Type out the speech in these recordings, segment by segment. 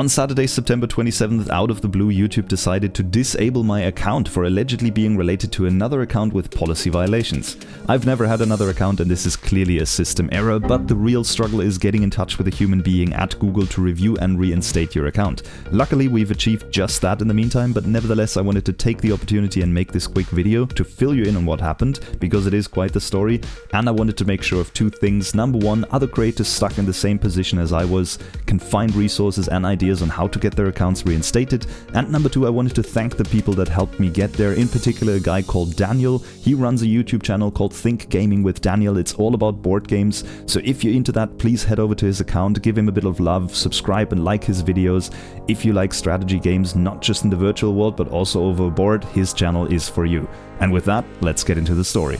On Saturday, September 27th, out of the blue, YouTube decided to disable my account for allegedly being related to another account with policy violations. I've never had another account and this is clearly a system error, but the real struggle is getting in touch with a human being at Google to review and reinstate your account. Luckily, we've achieved just that in the meantime, but nevertheless I wanted to take the opportunity and make this quick video to fill you in on what happened, because it is quite the story, and I wanted to make sure of two things. Number one, other creators stuck in the same position as I was can find resources and ideas on how to get their accounts reinstated, and number two, I wanted to thank the people that helped me get there, in particular a guy called Daniel. He runs a YouTube channel called Think Gaming with Daniel. It's all about board games, so if you're into that, please head over to his account, give him a bit of love, subscribe and like his videos. If you like strategy games, not just in the virtual world but also over a board, his channel is for you. And with that, let's get into the story.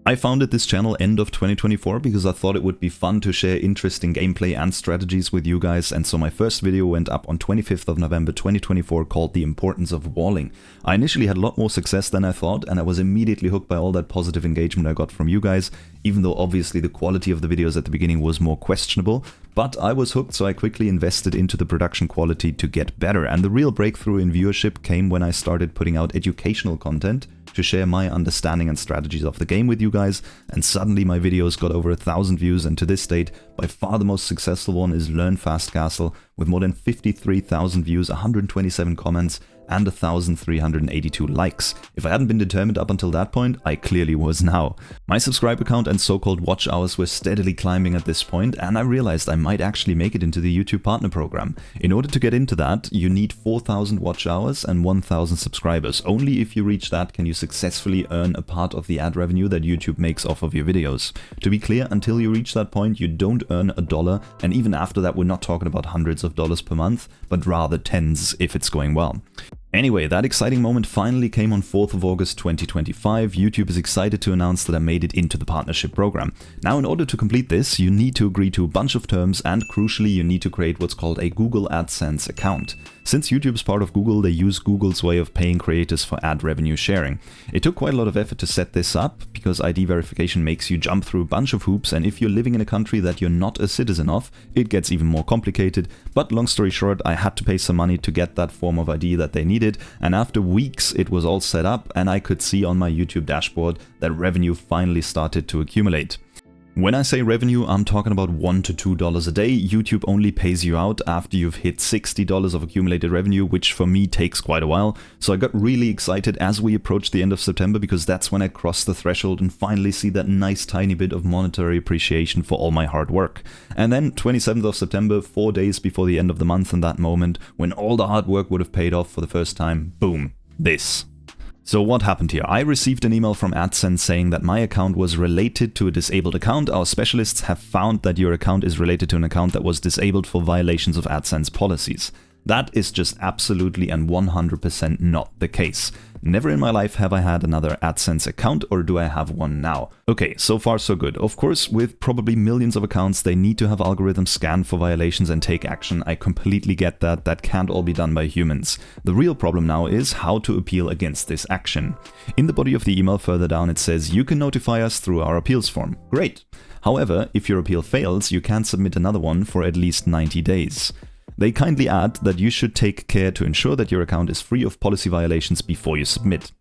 I founded this channel end of 2024 because I thought it would be fun to share interesting gameplay and strategies with you guys, and so my first video went up on 25th of November 2024 called The Importance of Walling. I initially had a lot more success than I thought, and I was immediately hooked by all that positive engagement I got from you guys, even though obviously the quality of the videos at the beginning was more questionable. But I was hooked, so I quickly invested into the production quality to get better, and the real breakthrough in viewership came when I started putting out educational content to share my understanding and strategies of the game with you guys, and suddenly my videos got over 1,000 views, and to this date, by far the most successful one is Learn Fast Castle, with more than 53,000 views, 127 comments, and 1,382 likes. If I hadn't been determined up until that point, I clearly was now. My subscriber count and so-called watch hours were steadily climbing at this point, and I realized I might actually make it into the YouTube Partner Program. In order to get into that, you need 4,000 watch hours and 1,000 subscribers. Only if you reach that can you successfully earn a part of the ad revenue that YouTube makes off of your videos. To be clear, until you reach that point, you don't earn $1, and even after that, we're not talking about hundreds of dollars per month, but rather tens if it's going well. Anyway, that exciting moment finally came on 4th of August 2025. YouTube is excited to announce that I made it into the partnership program. Now, in order to complete this, you need to agree to a bunch of terms, and crucially, you need to create what's called a Google AdSense account. Since YouTube is part of Google, they use Google's way of paying creators for ad revenue sharing. It took quite a lot of effort to set this up, because ID verification makes you jump through a bunch of hoops, and if you're living in a country that you're not a citizen of, it gets even more complicated. But long story short, I had to pay some money to get that form of ID that they needed, and after weeks it was all set up, and I could see on my YouTube dashboard that revenue finally started to accumulate. When I say revenue, I'm talking about $1 to $2 a day. YouTube only pays you out after you've hit $60 of accumulated revenue, which for me takes quite a while. So I got really excited as we approached the end of September, because that's when I crossed the threshold and finally see that nice tiny bit of monetary appreciation for all my hard work. And then 27th of September, 4 days before the end of the month, in that moment, when all the hard work would have paid off for the first time, boom, this. So what happened here? I received an email from AdSense saying that my account was related to a disabled account. Our specialists have found that your account is related to an account that was disabled for violations of AdSense policies. That is just absolutely and 100% not the case. Never in my life have I had another AdSense account, or do I have one now? Okay, so far so good. Of course, with probably millions of accounts, they need to have algorithms scan for violations and take action. I completely get that. That can't all be done by humans. The real problem now is how to appeal against this action. In the body of the email further down, it says, you can notify us through our appeals form. Great. However, if your appeal fails, you can't submit another one for at least 90 days. They kindly add that you should take care to ensure that your account is free of policy violations before you submit.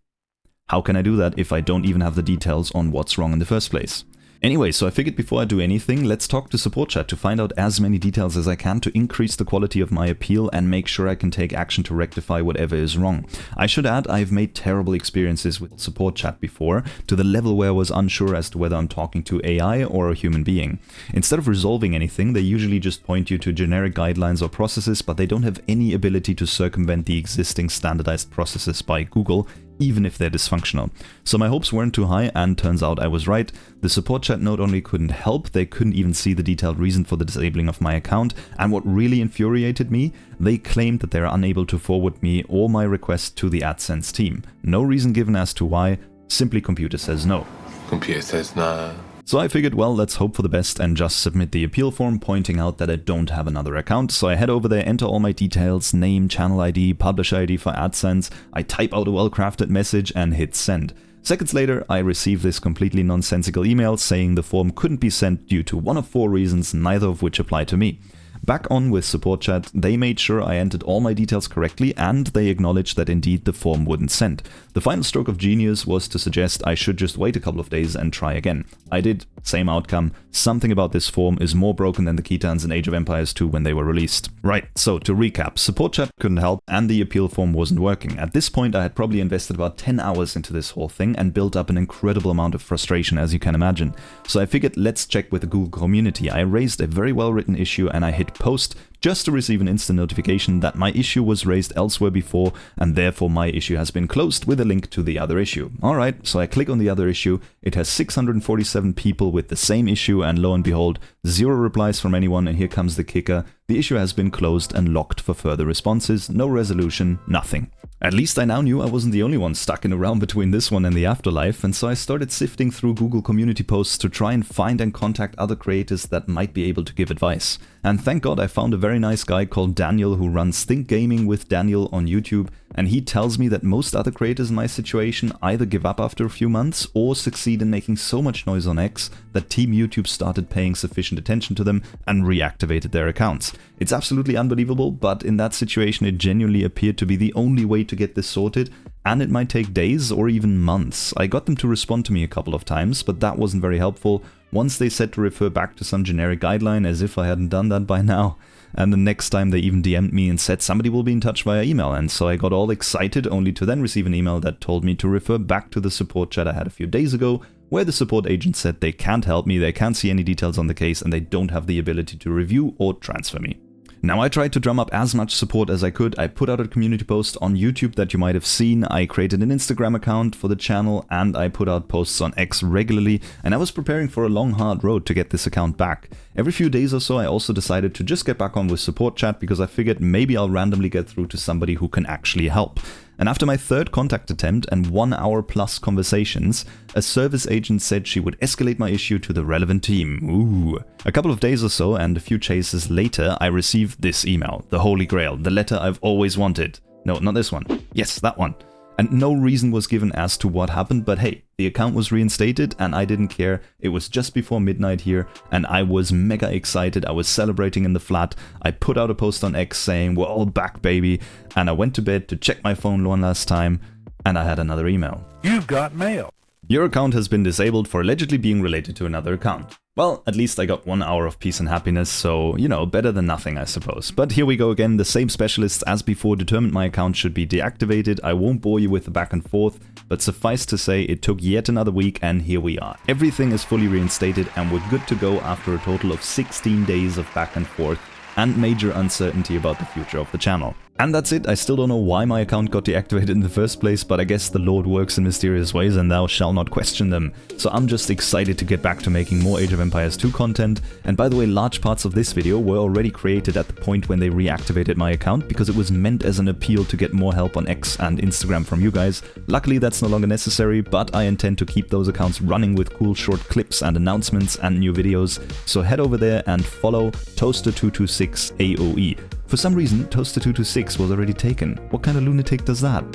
How can I do that if I don't even have the details on what's wrong in the first place? Anyway, so I figured before I do anything, let's talk to support chat to find out as many details as I can to increase the quality of my appeal and make sure I can take action to rectify whatever is wrong. I should add, I've made terrible experiences with support chat before, to the level where I was unsure as to whether I'm talking to AI or a human being. Instead of resolving anything, they usually just point you to generic guidelines or processes, but they don't have any ability to circumvent the existing standardized processes by Google, even if they're dysfunctional. So my hopes weren't too high, and turns out I was right. The support chat not only couldn't help, they couldn't even see the detailed reason for the disabling of my account, and what really infuriated me, they claimed that they're unable to forward me or my request to the AdSense team. No reason given as to why, simply computer says no. Computer says no. So I figured, well, let's hope for the best and just submit the appeal form pointing out that I don't have another account. So I head over there, enter all my details, name, channel ID, publisher ID for AdSense, I type out a well-crafted message and hit send. Seconds later, I received this completely nonsensical email saying the form couldn't be sent due to one of 4 reasons, neither of which apply to me. Back on with support chat, they made sure I entered all my details correctly and they acknowledged that indeed the form wouldn't send. The final stroke of genius was to suggest I should just wait a couple of days and try again. I did, same outcome. Something about this form is more broken than the Khitans in Age of Empires 2 when they were released. Right, so to recap, support chat couldn't help and the appeal form wasn't working. At this point I had probably invested about 10 hours into this whole thing and built up an incredible amount of frustration, as you can imagine. So I figured let's check with the Google community. I raised a very well written issue and I hit post just to receive an instant notification that my issue was raised elsewhere before and therefore my issue has been closed with a link to the other issue. Alright, so I click on the other issue, it has 647 people with the same issue and lo and behold, 0 replies from anyone, and here comes the kicker. The issue has been closed and locked for further responses, no resolution, nothing. At least I now knew I wasn't the only one stuck in a realm between this one and the afterlife, and so I started sifting through Google community posts to try and find and contact other creators that might be able to give advice. And thank God I found a very nice guy called Daniel who runs Think Gaming with Daniel on YouTube, and he tells me that most other creators in my situation either give up after a few months or succeed in making so much noise on X that Team YouTube started paying sufficient attention to them and reactivated their accounts. It's absolutely unbelievable, but in that situation it genuinely appeared to be the only way to get this sorted, and it might take days or even months. I got them to respond to me a couple of times, but that wasn't very helpful. Once they said to refer back to some generic guideline, as if I hadn't done that by now. And the next time they even DM'd me and said somebody will be in touch via email, and so I got all excited only to then receive an email that told me to refer back to the support chat I had a few days ago, where the support agent said they can't help me, they can't see any details on the case, and they don't have the ability to review or transfer me. Now I tried to drum up as much support as I could. I put out a community post on YouTube that you might have seen, I created an Instagram account for the channel, and I put out posts on X regularly, and I was preparing for a long hard road to get this account back. Every few days or so I also decided to just get back on with support chat because I figured maybe I'll randomly get through to somebody who can actually help. And after my 3rd contact attempt and 1 hour plus conversations, a service agent said she would escalate my issue to the relevant team. Ooh. A couple of days or so and a few chases later, I received this email, the Holy Grail, the letter I've always wanted. No, not this one. Yes, that one. And no reason was given as to what happened, but hey, the account was reinstated and I didn't care. It was just before midnight here and I was mega excited. I was celebrating in the flat. I put out a post on X saying we're all back, baby, and I went to bed to check my phone one last time and I had another email. You've got mail. Your account has been disabled for allegedly being related to another account. Well, at least I got 1 hour of peace and happiness, so, you know, better than nothing, I suppose. But here we go again, the same specialists as before determined my account should be deactivated. I won't bore you with the back and forth, but suffice to say it took yet another week and here we are. Everything is fully reinstated and we're good to go after a total of 16 days of back and forth and major uncertainty about the future of the channel. And that's it. I still don't know why my account got deactivated in the first place, but I guess the Lord works in mysterious ways and thou shalt not question them. So I'm just excited to get back to making more Age of Empires 2 content. And by the way, large parts of this video were already created at the point when they reactivated my account because it was meant as an appeal to get more help on X and Instagram from you guys. Luckily that's no longer necessary, but I intend to keep those accounts running with cool short clips and announcements and new videos. So head over there and follow Toaster226 AOE. For some reason, Toaster226 was already taken. What kind of lunatic does that?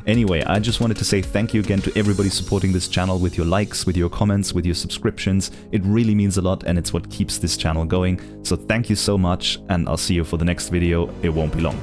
Anyway, I just wanted to say thank you again to everybody supporting this channel with your likes, with your comments, with your subscriptions. It really means a lot and it's what keeps this channel going. So thank you so much and I'll see you for the next video. It won't be long.